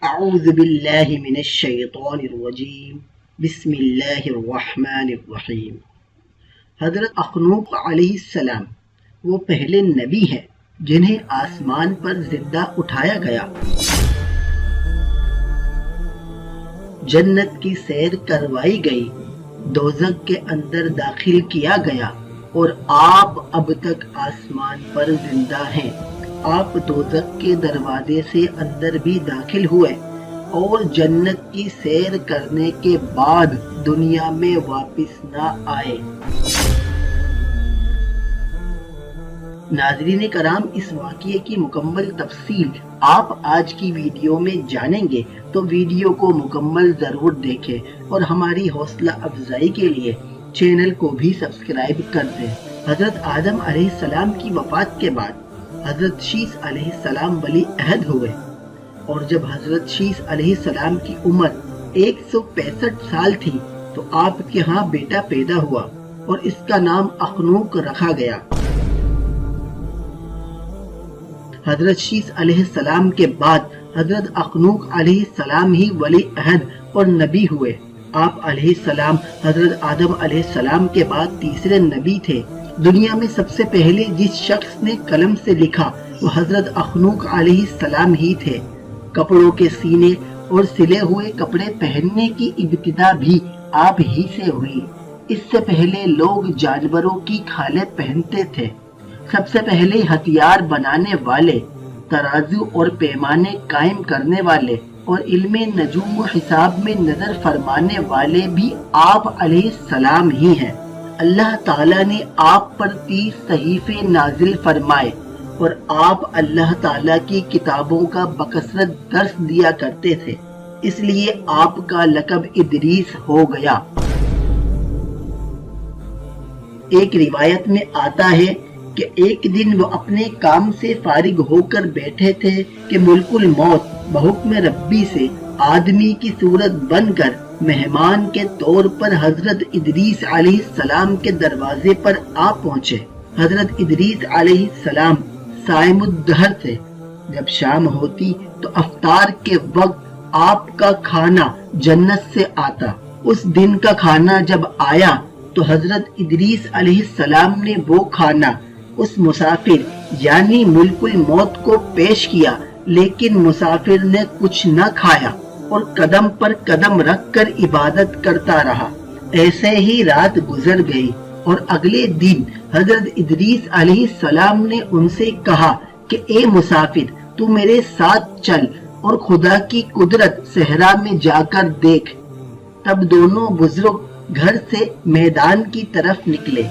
اعوذ باللہ من الشیطان الرجیم بسم اللہ الرحمن الرحیم۔ حضرت اخنوق علیہ السلام وہ پہلے نبی ہیں جنہیں آسمان پر زندہ اٹھایا گیا، جنت کی سیر کروائی گئی، دوزخ کے اندر داخل کیا گیا اور آپ اب تک آسمان پر زندہ ہیں۔ آپ دوزخ کے دروازے سے اندر بھی داخل ہوئے اور جنت کی سیر کرنے کے بعد دنیا میں واپس نہ آئے۔ ناظرین کرام، اس واقعے کی مکمل تفصیل آپ آج کی ویڈیو میں جانیں گے، تو ویڈیو کو مکمل ضرور دیکھیں اور ہماری حوصلہ افزائی کے لیے چینل کو بھی سبسکرائب کر دیں۔ حضرت آدم علیہ السلام کی وفات کے بعد حضرت شیث علیہ السلام ولی عہد ہوئے، اور جب حضرت شیث علیہ السلام کی عمر 165 سال تھی تو آپ کے ہاں بیٹا پیدا ہوا اور اس کا نام اخنوق رکھا گیا۔ حضرت شیث علیہ السلام کے بعد حضرت اخنوق علیہ السلام ہی ولی عہد اور نبی ہوئے۔ آپ علیہ السلام حضرت آدم علیہ السلام کے بعد تیسرے نبی تھے۔ دنیا میں سب سے پہلے جس شخص نے قلم سے لکھا وہ حضرت اخنوق علیہ السلام ہی تھے۔ کپڑوں کے سینے اور سلے ہوئے کپڑے پہننے کی ابتدا بھی آپ ہی سے ہوئی۔ اس سے پہلے لوگ جانوروں کی کھالیں پہنتے تھے۔ سب سے پہلے ہتھیار بنانے والے، ترازو اور پیمانے قائم کرنے والے اور علم نجوم و حساب میں نظر فرمانے والے بھی آپ علیہ السلام ہی ہیں۔ اللہ تعالیٰ نے آپ پر 30 صحیفے نازل فرمائے اور آپ اللہ تعالیٰ کی کتابوں کا بکثرت درس دیا کرتے تھے، اس لیے آپ کا لقب ادریس ہو گیا۔ ایک روایت میں آتا ہے کہ ایک دن وہ اپنے کام سے فارغ ہو کر بیٹھے تھے کہ ملک الموت بحکم ربی سے آدمی کی صورت بن کر مہمان کے طور پر حضرت ادریس علیہ السلام کے دروازے پر آ پہنچے۔ حضرت ادریس علیہ السلام صائم الدہر تھے۔ جب شام ہوتی تو افطار کے وقت آپ کا کھانا جنت سے آتا۔ اس دن کا کھانا جب آیا تو حضرت ادریس علیہ السلام نے وہ کھانا اس مسافر یعنی ملک الموت کو پیش کیا، لیکن مسافر نے کچھ نہ کھایا اور قدم پر قدم رکھ کر عبادت کرتا رہا۔ ایسے ہی رات گزر گئی اور اگلے دن حضرت ادریس علیہ السلام نے ان سے کہا کہ اے مسافر، تو میرے ساتھ چل اور خدا کی قدرت صحرا میں جا کر دیکھ۔ تب دونوں بزرگ گھر سے میدان کی طرف نکلے۔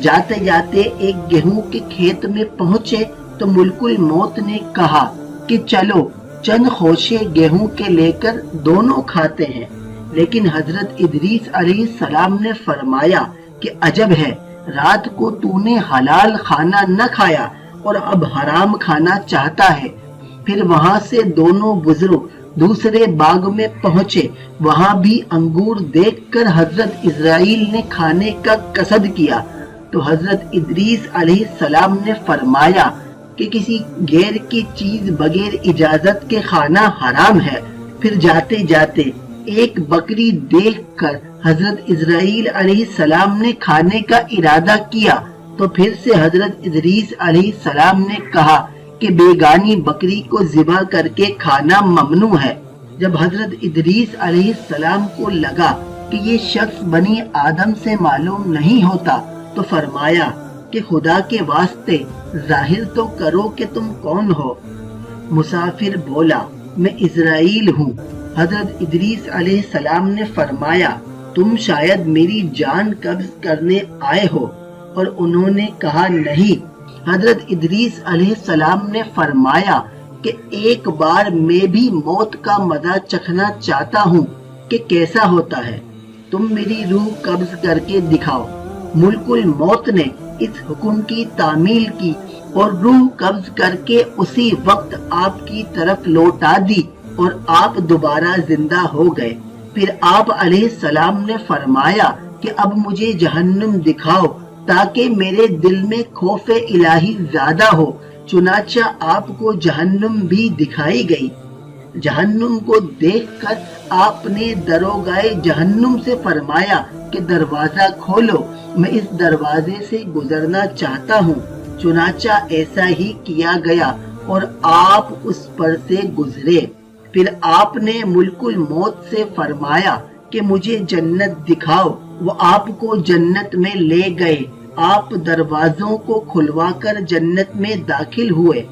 جاتے جاتے ایک گیہوں کے کھیت میں پہنچے تو ملک الموت نے کہا کہ چلو چند خوشے گیہوں کے لے کر دونوں کھاتے ہیں، لیکن حضرت ادریس علیہ السلام نے فرمایا کہ عجب ہے، رات کو تو نے حلال کھانا نہ کھایا اور اب حرام کھانا چاہتا ہے۔ پھر وہاں سے دونوں بزرگ دوسرے باغ میں پہنچے، وہاں بھی انگور دیکھ کر حضرت اسرائیل نے کھانے کا قصد کیا تو حضرت ادریس علیہ السلام نے فرمایا کہ کسی غیر کی چیز بغیر اجازت کے کھانا حرام ہے۔ پھر جاتے جاتے ایک بکری دیکھ کر حضرت اسرائیل علیہ السلام نے کھانے کا ارادہ کیا تو پھر سے حضرت ادریس علیہ السلام نے کہا کہ بیگانی بکری کو ذبح کر کے کھانا ممنوع ہے۔ جب حضرت ادریس علیہ السلام کو لگا کہ یہ شخص بنی آدم سے معلوم نہیں ہوتا تو فرمایا کہ خدا کے واسطے ظاہر تو کرو کہ تم کون ہو۔ مسافر بولا، میں اسرائیل ہوں۔ حضرت ادریس علیہ السلام نے فرمایا، تم شاید میری جان قبض کرنے آئے ہو، اور انہوں نے کہا نہیں۔ حضرت ادریس علیہ السلام نے فرمایا کہ ایک بار میں بھی موت کا مزہ چکھنا چاہتا ہوں کہ کیسا ہوتا ہے، تم میری روح قبض کر کے دکھاؤ۔ ملک الموت نے اس حکم کی تعمیل کی اور روح قبض کر کے اسی وقت آپ کی طرف لوٹا دی اور آپ دوبارہ زندہ ہو گئے۔ پھر آپ علیہ السلام نے فرمایا کہ اب مجھے جہنم دکھاؤ تاکہ میرے دل میں خوف الہی زیادہ ہو، چنانچہ آپ کو جہنم بھی دکھائی گئی۔ جہنم کو دیکھ کر آپ نے دروگائے جہنم سے فرمایا کہ دروازہ کھولو، میں اس دروازے سے گزرنا چاہتا ہوں۔ چنانچہ ایسا ہی کیا گیا اور آپ اس پر سے گزرے۔ پھر آپ نے ملک الموت سے فرمایا کہ مجھے جنت دکھاؤ، وہ آپ کو جنت میں لے گئے۔ آپ دروازوں کو کھلوا کر جنت میں داخل ہوئے۔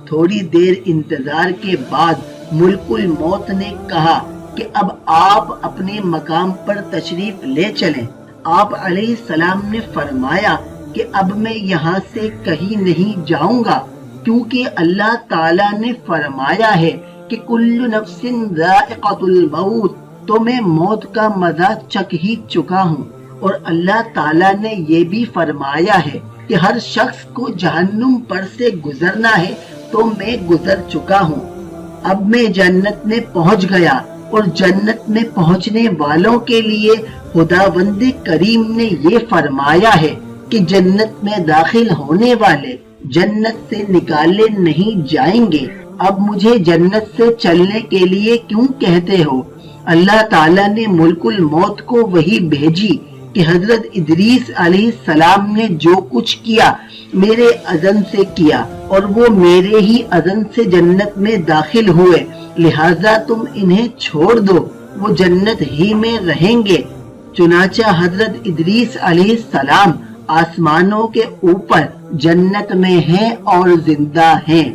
تھوڑی دیر انتظار کے بعد ملک الموت نے کہا کہ اب آپ اپنے مقام پر تشریف لے چلیں۔ آپ علیہ السلام نے فرمایا کہ اب میں یہاں سے کہیں نہیں جاؤں گا، کیونکہ اللہ تعالیٰ نے فرمایا ہے کہ کل نفس ذائقۃ الموت، تو میں موت کا مزہ چکھ ہی چکا ہوں، اور اللہ تعالیٰ نے یہ بھی فرمایا ہے کہ ہر شخص کو جہنم پر سے گزرنا ہے، تو میں گزر چکا ہوں۔ اب میں جنت میں پہنچ گیا، اور جنت میں پہنچنے والوں کے لیے خداوند کریم نے یہ فرمایا ہے کہ جنت میں داخل ہونے والے جنت سے نکالے نہیں جائیں گے۔ اب مجھے جنت سے چلنے کے لیے کیوں کہتے ہو؟ اللہ تعالیٰ نے ملک الموت کو وحی بھیجی کہ حضرت ادریس علیہ السلام نے جو کچھ کیا میرے اذن سے کیا، اور وہ میرے ہی اذن سے جنت میں داخل ہوئے، لہٰذا تم انہیں چھوڑ دو، وہ جنت ہی میں رہیں گے۔ چنانچہ حضرت ادریس علیہ السلام آسمانوں کے اوپر جنت میں ہیں اور زندہ ہیں۔